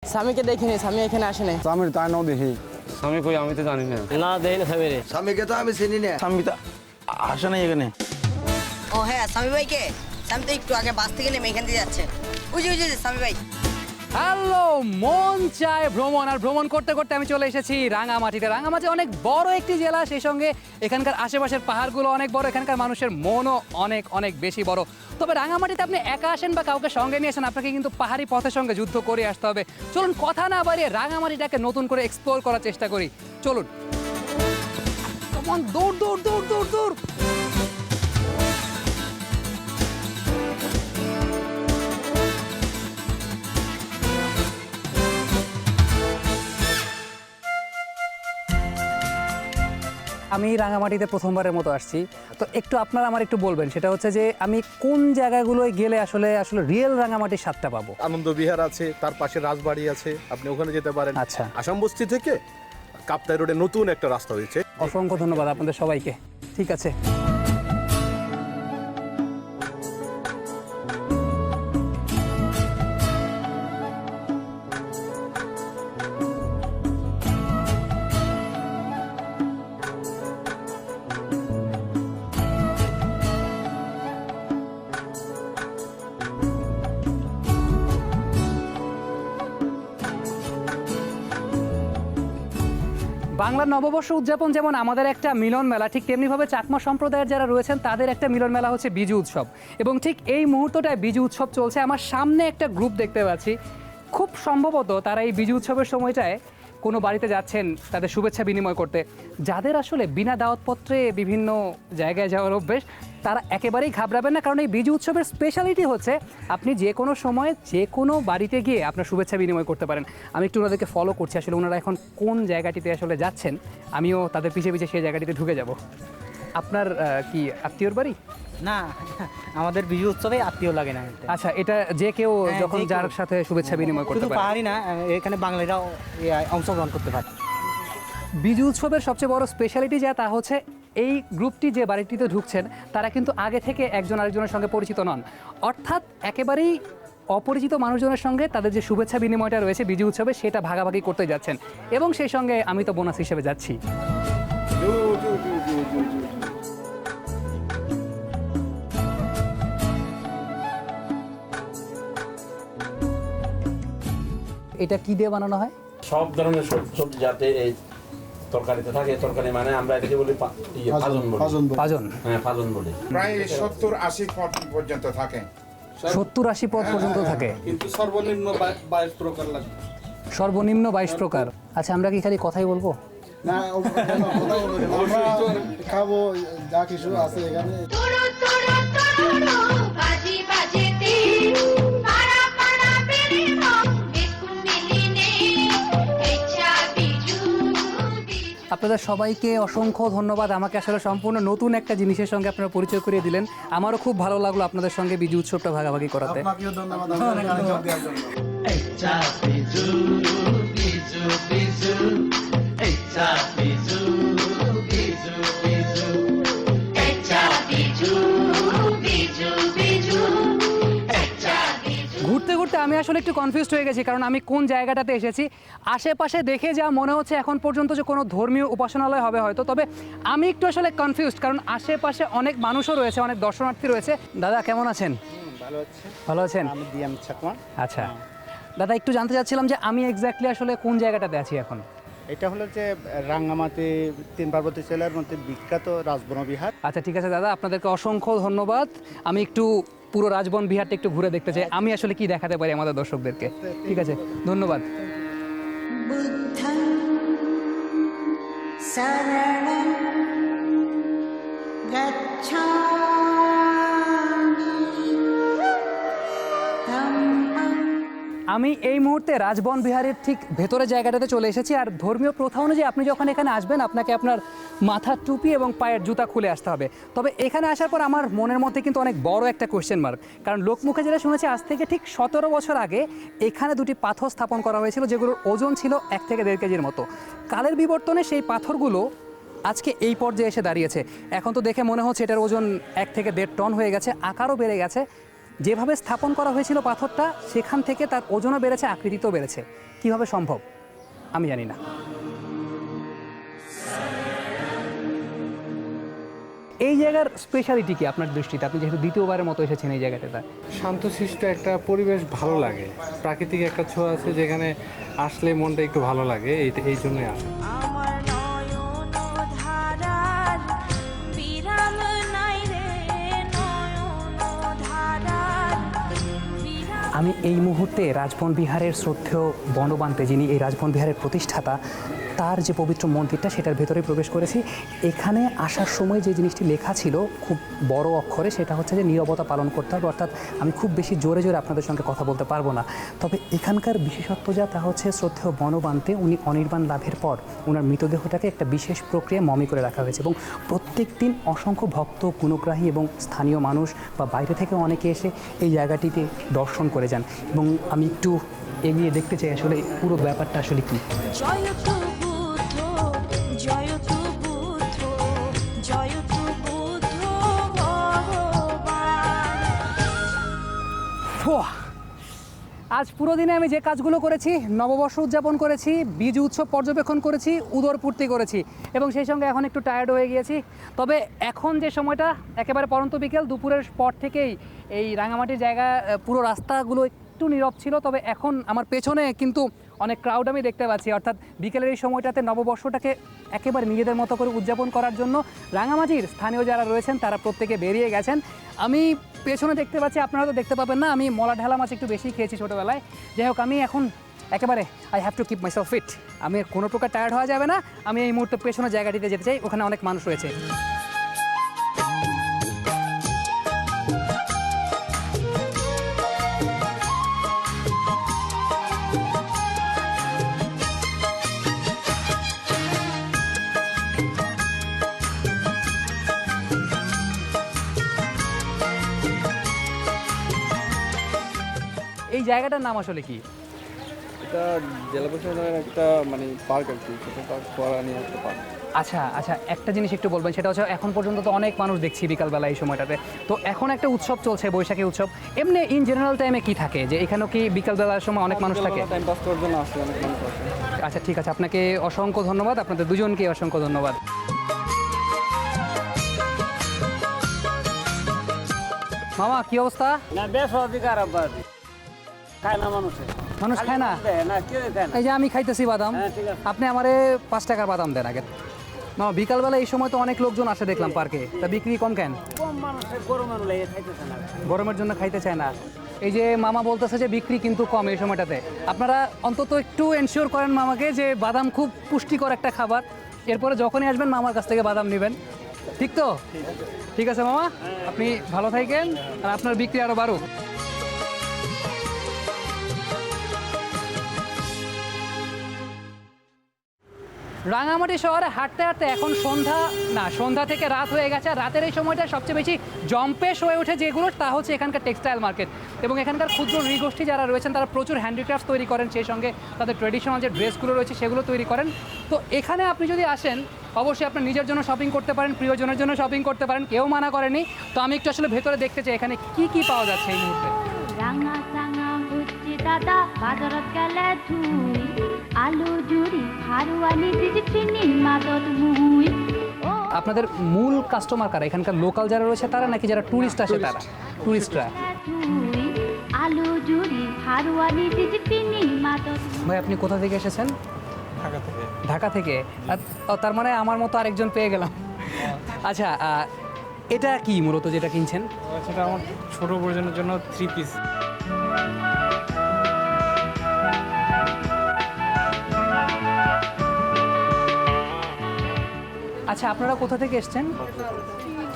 স্বামীকে দেখিনি, স্বামী এখানে আসেনি। স্বামীর তাই নাও দেখি। স্বামী কই আমি তো জানি না। না দেই না স্বামী রে। স্বামীকে তো আমি চিনি না। স্বামী তো আসে নাই এখানে। ও হ্যাঁ স্বামী ভাইকে, স্বামী তো একটু আগে বাস থেকে নেমে এখান দিয়ে যাচ্ছে। ওই যে স্বামী ভাই। হ্যালো, মন চায় ভ্রমণ, আর ভ্রমণ করতে করতে আমি চলে এসেছি রাঙামাটিতে। রাঙামাটি অনেক বড় একটি জেলা, সেই সঙ্গে এখানকার আশেপাশের পাহাড়গুলো অনেক বড়, এখানকার মানুষের মনও অনেক অনেক বেশি বড়। তবে রাঙামাটিতে আপনি একা আসেন বা কাউকে সঙ্গে নিয়ে আসেন, আপনাকে কিন্তু পাহাড়ি পথের সঙ্গে যুদ্ধ করে আসতে হবে। চলুন কথা না বাড়িয়ে রাঙামাটিটাকে নতুন করে এক্সপ্লোর করার চেষ্টা করি। চলুন, দৌড় দৌড় দৌড় দৌড় দৌড়। আমি রাঙামাটিতে প্রথমবারের মতো আসছি, তো একটু আপনারা আমার একটু বলবেন, সেটা হচ্ছে যে আমি কোন জায়গাগুলোয় গেলে আসলে রিয়েল রাঙামাটির স্বাদটা পাবো। আনন্দ বিহার আছে, তার পাশে রাজবাড়ি আছে, আপনি ওখানে যেতে পারেন। আচ্ছা, আসাম বস্তি থেকে কাপ্তাই রোডে নতুন একটা রাস্তা হয়েছে। অসংখ্য ধন্যবাদ আপনাদের সবাইকে। ঠিক আছে, বাংলার নববর্ষ উদযাপন যেমন আমাদের একটা মিলন মেলা, ঠিক তেমনিভাবে চাকমা সম্প্রদায়ের যারা রয়েছেন তাদের একটা মিলন মেলা হচ্ছে বিজু উৎসব। এবং ঠিক এই মুহূর্তটায় বিজু উৎসব চলছে। আমার সামনে একটা গ্রুপ দেখতে পাচ্ছি, খুব সম্ভবত তারা এই বিজু উৎসবের সময়টায় কোনো বাড়িতে যাচ্ছেন তাদের শুভেচ্ছা বিনিময় করতে। যাদের আসলে বিনা দাওয়াতপত্রে বিভিন্ন জায়গায় যাওয়ার অভ্যেস, তারা একেবারেই ঘাবড়াবেন না, কারণ এই বিজু উৎসবের স্পেশালিটি হচ্ছে আপনি যে কোনো সময় যে কোনো বাড়িতে গিয়ে আপনার শুভেচ্ছা বিনিময় করতে পারেন। আমি একটু ওনাদেরকে ফলো করছি, আসলে ওনারা এখন কোন জায়গাটিতে আসলে যাচ্ছেন, আমিও তাদের পিছিয়ে পিছিয়ে সেই জায়গাটিতে ঢুকে যাব। আপনার কি আত্মীয়র বাড়ি? না, আমাদের বিজু উৎসবে আত্মীয় লাগে না। আচ্ছা, এটা যে কেউ যখন যার সাথে শুভেচ্ছা বিনিময় করতে শুধু পারে। পাহাড়ি না, এখানে বাঙালিরাও অংশগ্রহণ করতে পারে। বিজু উৎসবের সবচেয়ে বড় স্পেশালিটি যা, তা হচ্ছে এই গ্রুপটি যে বাড়িটিতে ঢুকছেন তারা কিন্তু আগে থেকে একজন আরেকজনের সঙ্গে পরিচিত নন, অর্থাৎ একেবারেই অপরিচিত মানুষজনের সঙ্গে তাদের যে শুভেচ্ছা বিনিময়টা রয়েছে বিজু উৎসবে, সেটা ভাগাভাগি করতে যাচ্ছেন। এবং সেই সঙ্গে আমি তো বোনাস হিসেবে যাচ্ছি। এটা কি দিয়ে বানানো হয়? সব ধরনের সবজি যাতে এই তরকারিতে থাকে। তরকারি মানে আমরা এটাকে বলি ফাজন বলি। পাজন? হ্যাঁ, ফাজন বলি। প্রায় 70-80 পদ পর্যন্ত থাকে। 70-80 পদ পর্যন্ত থাকে, কিন্তু সর্বনিম্ন 22 প্রকার লাগবে। সর্বনিম্ন 22 প্রকার। আচ্ছা, আমরা কি খালি কথাই বলবো? না, আমরা খাবো যা কিছু আছে এখানে। আপনাদের সবাইকে অসংখ্য ধন্যবাদ। আমাকে আসলে সম্পূর্ণ নতুন একটা জিনিসের সঙ্গে আপনারা পরিচয় করিয়ে দিলেন। আমারও খুব ভালো লাগলো আপনাদের সঙ্গে বিজু উৎসবটা ভাগাভাগি করাতে। আপনাকেও ধন্যবাদ আমাদের জবাব দেওয়ার জন্য। ঘুরতে ঘুরতে আমি আসলে একটু কনফিউজড হয়ে গেছি, কারণ আমি কোন জায়গাটাতে এসেছি। আশেপাশে দেখে যা মনে হচ্ছে এখন পর্যন্ত যে কোনো ধর্মীয় উপাসনালয় হবে হয়তো, তবে আমি একটু আসলে কনফিউজড, কারণ আশেপাশে অনেক মানুষও রয়েছে, অনেক দর্শনার্থী রয়েছে। দাদা কেমন আছেন? ভালো আছেন? আমি দিয়াম চাকমা। আচ্ছা দাদা, একটু জানতে চাচ্ছিলাম যে আমি এক্স্যাক্টলি আসলে কোন জায়গাটাতে আছি এখন? এটা হলো যে রাঙ্গামাটি 3 পার্বতী জেলার মধ্যে বিখ্যাত রাজবন বিহার। আচ্ছা ঠিক আছে দাদা, আপনাদেরকে অসংখ্য ধন্যবাদ। আমি একটু পুরো রাজবন বিহারটা একটু ঘুরে দেখতে চাই, আমি আসলে কি দেখাতে পারি আমাদের দর্শকদেরকে। ঠিক আছে, ধন্যবাদ। বুদ্ধং শরণং গচ্ছামি ধম্মং। আমি এই মুহূর্তে রাজবন বিহারের ঠিক ভেতরে জায়গাটাতে চলে এসেছি। আর ধর্মীয় প্রথা অনুযায়ী আপনি যখন এখানে আসবেন, আপনাকে আপনার মাথার টুপি এবং পায়ের জুতা খুলে আসতে হবে। তবে এখানে আসার পর আমার মনের মধ্যে কিন্তু অনেক বড় একটা কোয়েশ্চেন মার্ক, কারণ লোকমুখে যেটা শুনেছি আজ থেকে ঠিক 17 বছর আগে এখানে দুটি পাথর স্থাপন করা হয়েছিল, যেগুলোর ওজন ছিল 1 থেকে 1.5 কেজির মতো। কালের বিবর্তনে সেই পাথরগুলো আজকে এই পর্যায়ে এসে দাঁড়িয়েছে। এখন তো দেখে মনে হচ্ছে এটার ওজন 1 থেকে 1.5 টন হয়ে গেছে, আকারও বেড়ে গেছে। যেভাবে স্থাপন করা হয়েছিল পাথরটা সেখান থেকে তার ওজনও বেড়েছে, আকৃতিতেও বেড়েছে। কিভাবে সম্ভব আমি জানি না। এই জায়গার স্পেশালিটি কি আপনার দৃষ্টিতে? আপনি যেহেতু দ্বিতীয়বারের মতো এসেছেন এই জায়গাটাতে। শান্তশিষ্ট একটা পরিবেশ ভালো লাগে, প্রাকৃতিক একটা ছোঁয়া আছে যেখানে আসলে মনটা একটু ভালো লাগে, এই জন্যই আসে। আমার নয়ন ধারার বিরাম নাই রে, নয়ন ধারার বিরাম। আমি এই মুহূর্তে রাজবন বিহারের শ্রদ্ধেয় বনবান্তে, যিনি এই রাজবন বিহারের প্রতিষ্ঠাতা, তার যে পবিত্র মন্দিরটা সেটার ভেতরে প্রবেশ করেছি। এখানে আসার সময় যে জিনিসটি লেখা ছিল খুব বড় অক্ষরে, সেটা হচ্ছে যে নীরবতা পালন করতে হবে, অর্থাৎ আমি খুব বেশি জোরে জোরে আপনাদের সঙ্গে কথা বলতে পারবো না। তবে এখানকার বিশেষত্ব যা তা হচ্ছে শ্রদ্ধেয় বনবান্তে উনি অনির্বাণ লাভের পর ওনার মৃতদেহটাকে একটা বিশেষ প্রক্রিয়ায় মমি করে রাখা হয়েছে এবং প্রত্যেক দিন অসংখ্য ভক্ত, গুণগ্রাহী এবং স্থানীয় মানুষ বা বাইরে থেকে অনেকে এসে এই জায়গাটিতে দর্শন করে যান। এবং আমি একটু এগিয়ে দেখতে চাই আসলে পুরো ব্যাপারটা আসলে কী। জয় তু বুদ্ধ, জয় তু বুদ্ধ, জয় তু বুদ্ধ ভগবান। আজ পুরো দিনে আমি যে কাজগুলো করেছি, নববর্ষ উদযাপন করেছি, বিজু উৎসব পর্যবেক্ষণ করেছি, উদরপূর্তি করেছি এবং সেই সঙ্গে এখন একটু টায়ার্ড হয়ে গিয়েছি। তবে এখন যে সময়টা একেবারে পরন্ত বিকেল, দুপুরের পর থেকেই এই রাঙামাটির জায়গা পুরো রাস্তাগুলো একটু নীরব ছিল। তবে এখন আমার পেছনে কিন্তু অনেক ক্রাউড আমি দেখতে পাচ্ছি, অর্থাৎ বিকেলের এই সময়টাতে নববর্ষটাকে একেবারে নিজেদের মতো করে উদযাপন করার জন্য রাঙামাটির স্থানীয় যারা রয়েছেন তারা প্রত্যেকে বেরিয়ে গেছেন। আমি পেছনে দেখতে পাচ্ছি, আপনারা তো দেখতে পাবেন না, আমি মলা ঢালা মাছ একটু বেশি খেয়েছি ছোটোবেলায়। যাই হোক, আমি এখন একেবারে I have to keep myself fit. আমি কোনো প্রকার টায়ার্ড হওয়া যাবে না। আমি এই মুহূর্তে পেছনের জায়গাটিতে যেতে চাই, ওখানে অনেক মানুষ রয়েছে। এই জায়গাটার নাম আসলে কি? এটা জেলা প্রশাসনের একটা পার্ক আর কি, ছোটো পার্ক, ফরানি একটা পার্ক। আচ্ছা আচ্ছা, একটা জিনিস একটু বলবেন, সেটা হচ্ছে এখন পর্যন্ত তো অনেক মানুষ দেখছি বিকালবেলা এই সময়টাতে, তো এখন একটা উৎসব চলছে, বৈশাখী উৎসব। এমনি ইন জেনারেল টাইমে কি থাকে, যে এখানেও কি বিকালবেলার সময় অনেক মানুষ থাকে? টাইম পাস করার জন্য আসে, অনেক মানুষ আসে। আচ্ছা ঠিক আছে, আপনাকে অসংখ্য ধন্যবাদ, আপনাদের দুজনকে অসংখ্য ধন্যবাদ। মামা কি অবস্থা? না বেশ অধিকার খায় না মানুষ খায় না? এই যে আমি খাইতেছি বাদাম, আপনি আমারে 5 টাকার বাদাম দেন আগে। মামা বিকালবেলা এই সময় তো অনেক লোকজন আসে দেখলাম পার্কে, তা বিক্রি কম কেন? কম মানুষের গরমের লেগে খাইতেছে না, গরমের জন্য খাইতে চায় না। এই যে মামা বলতেছে যে বিক্রি কিন্তু কম এই সময়টাতে, আপনারা অন্তত একটু এনশিওর করেন মামাকে যে বাদাম খুব পুষ্টিকর একটা খাবার, এরপরে যখনই আসবেন মামার কাছ থেকে বাদাম নেবেন, ঠিক তো? ঠিক আছে মামা, আপনি ভালো থাকেন আর আপনার বিক্রি আরও বাড়ুক। রাঙামাটি শহরে হাঁটতে হাঁটতে এখন সন্ধ্যা থেকে রাত হয়ে গেছে। রাতের এই সময়টা সবচেয়ে বেশি জম্পেশ হয়ে ওঠে যেগুলো, তা হচ্ছে এখানকার টেক্সটাইল মার্কেট এবং এখানকার ক্ষুদ্র নৃগোষ্ঠী যারা রয়েছেন তারা প্রচুর হ্যান্ডিক্রাফট তৈরি করেন, সেই সঙ্গে তাদের ট্রেডিশনাল যে ড্রেসগুলো রয়েছে সেগুলো তৈরি করেন। তো এখানে আপনি যদি আসেন অবশ্যই আপনার নিজের জন্য শপিং করতে পারেন, প্রিয়জনের জন্য শপিং করতে পারেন, কেউ মানা করেনি। তো আমি একটু আসলে ভেতরে দেখতে চাই এখানে কি কি পাওয়া যাচ্ছে এই মুহূর্তে। রাঙা সাঙা হচ্ছে দাদা বাজারত গেলে ধুই, আলু জুড়ি হারুয়ানি দিদি চিনি মাদত মুই। আপনাদের মূল কাস্টমার কারা, এখানকার লোকাল যারা রয়েছে তারা নাকি যারা ট্যুরিস্ট আসে তারা? ট্যুরিস্টরা। আলু জুড়ি হারুয়ানি দিদি চিনি মাদত। ভাই আপনি কোথা থেকে এসেছেন? ঢাকা থেকে। ঢাকা থেকে? তার মানে আমার মতো আরেকজন পেয়ে গেলাম। আচ্ছা, এটা কি মূলত যেটা কিনছেন? সেটা আমার ছোটো প্রয়োজনের জন্য 3 পিস। আচ্ছা, আপনারা কোথা থেকে এসেছেন?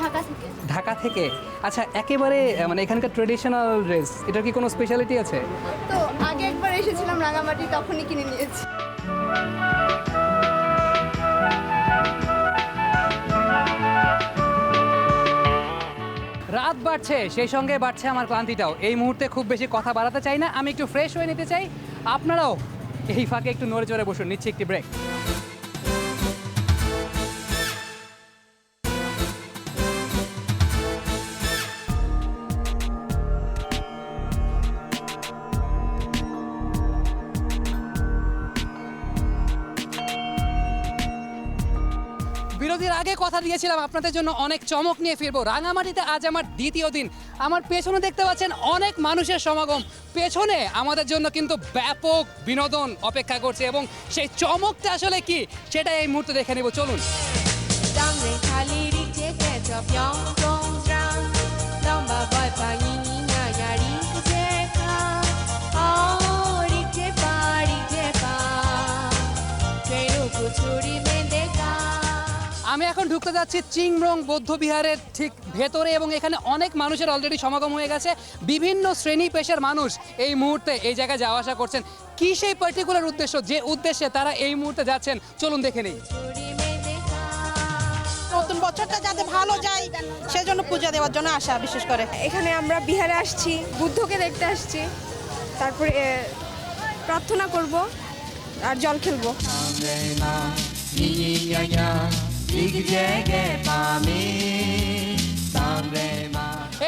ঢাকা থেকে। ঢাকা থেকে? আচ্ছা, একেবারে এখানকার ট্রেডিশনাল ড্রেস, এটার কি কোনো স্পেশালিটি আছে? তো আগে একবার এসেছিলাম রাঙামাটি, তখনই কিনে নিয়েছি। রাত বাড়ছে, সেই সঙ্গে বাড়ছে আমার ক্লান্তিটাও। এই মুহূর্তে খুব বেশি কথা বাড়াতে চাই না, আমি একটু ফ্রেশ হয়ে নিতে চাই। আপনারাও এই ফাঁকে একটু নড়ে চড়ে বসুন, নিচ্ছি একটি ব্রেক। বিরতির আগে কথা দিয়েছিলাম আপনাদের জন্য অনেক চমক নিয়ে ফিরবো। রাঙামাটিতে আজ আমার দ্বিতীয় দিন। আমার পেছনে দেখতে পাচ্ছেন অনেক মানুষের সমাগম। পেছনে আমাদের জন্য কিন্তু ব্যাপক বিনোদন অপেক্ষা করছে এবং সেই চমকটা আসলে কি সেটা এই মুহূর্তে দেখে নেব, চলুন। আমি এখন ঢুকতে যাচ্ছি চিংরং বৌদ্ধ বিহারের ঠিক ভেতরে এবং এখানে অনেক মানুষের অলরেডি সমাগম হয়ে গেছে। বিভিন্ন শ্রেণী পেশার মানুষ এই মুহূর্তে এই জায়গায় যাওয়া আসা করছেন। কি সেই পার্টিকুলার উদ্দেশ্য, যে উদ্দেশ্যে তারা এই মুহূর্তে যাচ্ছেন, চলুন দেখে নেই। নতুন বছরটা যাতে ভালো যায় সেজন্য পূজা দেওয়ার জন্য আসা, বিশেষ করে এখানে আমরা বিহারে আসছি, বুদ্ধকে দেখতে আসছি, তারপরে প্রার্থনা করব আর জল খেলবো।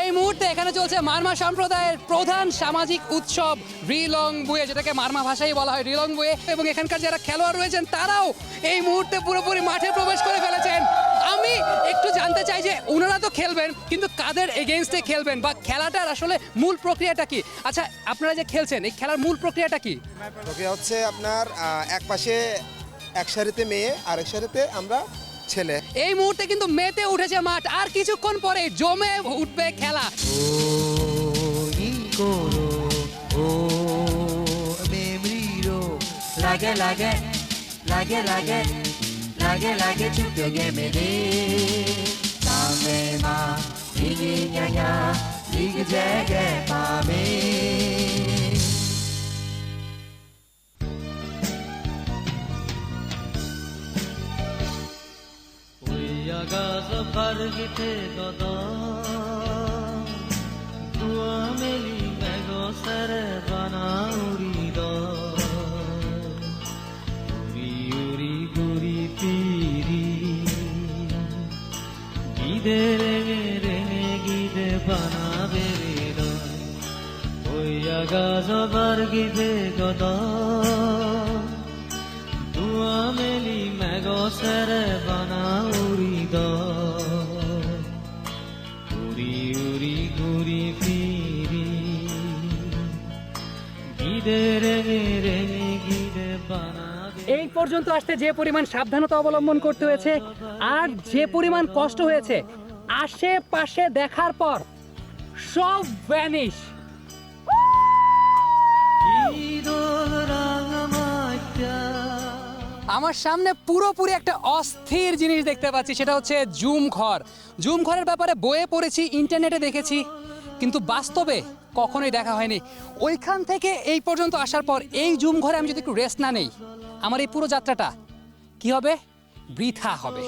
এই মুহূর্তে এখানে চলছে মারমা সম্প্রদায়ের প্রধান সামাজিক উৎসব রিলং বুয়ে, যেটাকে মারমা ভাষায় বলা হয় রিলং বুয়ে, এবং এখানকার যারা খেলোয়াড় রয়েছেন তারাও এই মুহূর্তে পুরোপুরি মাঠে প্রবেশ করে ফেলেছেন। আমি একটু জানতে চাই যে ওনারা তো খেলবেন, কিন্তু কাদের এগেইনস্টে খেলবেন বা খেলাটার আসলে মূল প্রক্রিয়াটা কি? আচ্ছা, আপনারা যে খেলছেন এই খেলার মূল প্রক্রিয়াটা কি? প্রক্রিয়া হচ্ছে আপনার এক পাশে এক সারিতে মেয়ে আর এক সারিতে আমরা ছেলে। এই মুহূর্তে কিন্তু মেতে উঠেছে মাঠ, আর কিছুক্ষণ পরে জমে উঠবে খেলা। লাগে লাগে লাগে লাগে লাগে লাগে ছুটে গে মেলে সামনে মা দিগি nya দিগ জায়গা পাবে। গাছ ফারগিতে গদা দুয়া মেলি মেঘসের বানাউরি উড়ি উড়ি গুড়ি পিরি গিদে রেঙে রেঙে গিদে বানাবে রে ওইয়া গাছ ফারগিতে গদা দুয়া মেলি মেঘসের বানাউরি উড়ি উড়ি ঘুরি ফিরি গিদে রেঙে রেঙে গিদে বানাবে। এই পর্যন্ত আসতে যে পরিমাণ সাবধানতা অবলম্বন করতে হয়েছে আর যে পরিমাণ কষ্ট হয়েছে, আশেপাশে দেখার পর সব ভ্যানিশ। আমার সামনে পুরোপুরি একটা অস্থির জিনিস দেখতে পাচ্ছি, সেটা হচ্ছে জুম ঘর। জুম ঘরের ব্যাপারে বইয়ে পড়েছি, ইন্টারনেটে দেখেছি, কিন্তু বাস্তবে কখনোই দেখা হয়নি। ওইখান থেকে এই পর্যন্ত আসার পর এই জুম ঘরে আমি যদি একটু রেস্ট না নেই, আমার এই পুরো যাত্রাটা কি হবে? বৃথা হবে।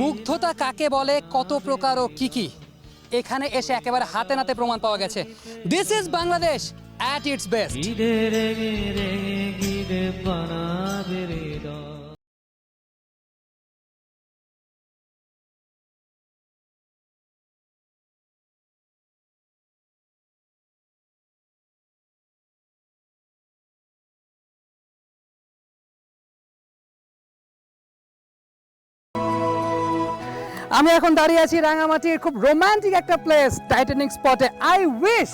মুগ্ধতা কাকে বলে, কত প্রকার ও কি কি, এখানে এসে একেবারে হাতে নাতে প্রমাণ পাওয়া গেছে। This is Bangladesh at its best. আমি এখন দাঁড়িয়ে আছি রাঙামাটির খুব রোমান্টিক একটা প্লেস, টাইটানিক স্পটে। আই উইশ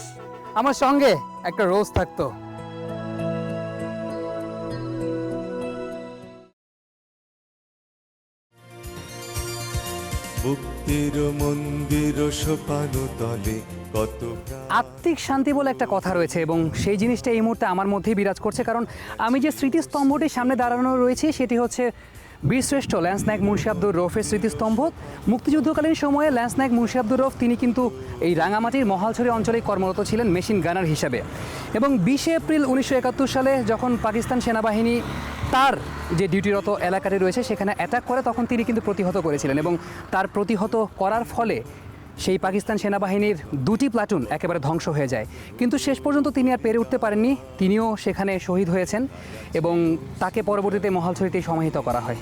আমার সঙ্গে একটা রোজ থাকতো। মুক্তির মন্দির সোপানো তলে কত আত্মিক শান্তি বলে একটা কথা রয়েছে এবং সেই জিনিসটা এই মুহূর্তে আমার মধ্যেই বিরাজ করছে, কারণ আমি যে স্মৃতিস্তম্ভটির সামনে দাঁড়ানো রয়েছি সেটি হচ্ছে বীরশ্রেষ্ঠ ল্যান্স নায়েক মুন্সি আব্দুর রৌফের স্মৃতিস্তম্ভ। মুক্তিযুদ্ধকালীন সময়ে ল্যান্স নায়েক মুন্সি আব্দুর রৌফ তিনি কিন্তু এই রাঙামাটির মহালছড়ি অঞ্চলে কর্মরত ছিলেন মেশিন গানার হিসাবে, এবং 20 এপ্রিল 1971 সালে যখন পাকিস্তান সেনাবাহিনী তার যে ডিউটিরত এলাকাটি রয়েছে সেখানে অ্যাটাক করে, তখন তিনি কিন্তু প্রতিহত করেছিলেন, এবং তার প্রতিহত করার ফলে সেই পাকিস্তান সেনাবাহিনীর 2টি প্লাটুন একেবারে ধ্বংস হয়ে যায়। কিন্তু শেষ পর্যন্ত তিনি আর পেরে উঠতে পারেননি, তিনিও সেখানে শহীদ হয়েছেন এবং তাকে পরবর্তীতে মহালছড়িতেই সমাহিত করা হয়।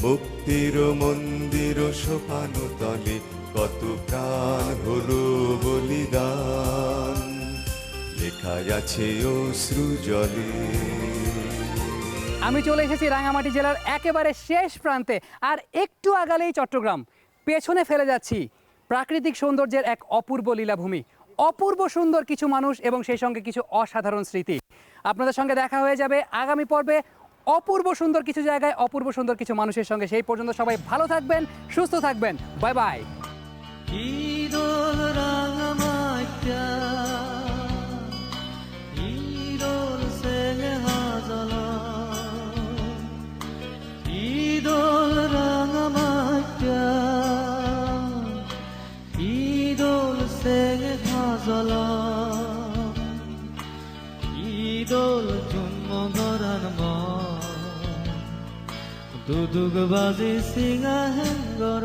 মুক্তির মন্দির সোপান তলে কত প্রাণ হলো বলিদান, লেখা আছে অশ্রু জলে। আমি চলে এসেছি রাঙামাটি জেলার একেবারে শেষ প্রান্তে, আর একটু আগালেই চট্টগ্রাম। পেছনে ফেলে যাচ্ছি প্রাকৃতিক সৌন্দর্যের এক অপূর্ব লীলাভূমি, অপূর্ব সুন্দর কিছু মানুষ এবং সেই সঙ্গে কিছু অসাধারণ স্মৃতি। আপনাদের সঙ্গে দেখা হয়ে যাবে আগামী পর্বে অপূর্ব সুন্দর কিছু জায়গায়, অপূর্ব সুন্দর কিছু মানুষের সঙ্গে। সেই পর্যন্ত সবাই ভালো থাকবেন, সুস্থ থাকবেন। Bye bye. ঈদল রাঙামাটিয়া ঈদল সেহাজলা ঈদল রাঙামাটিয়া ঈদল সেহাজলা ঈদল জন্মগরান মা দুদুগ বাজে সিংহা হেঙ্গর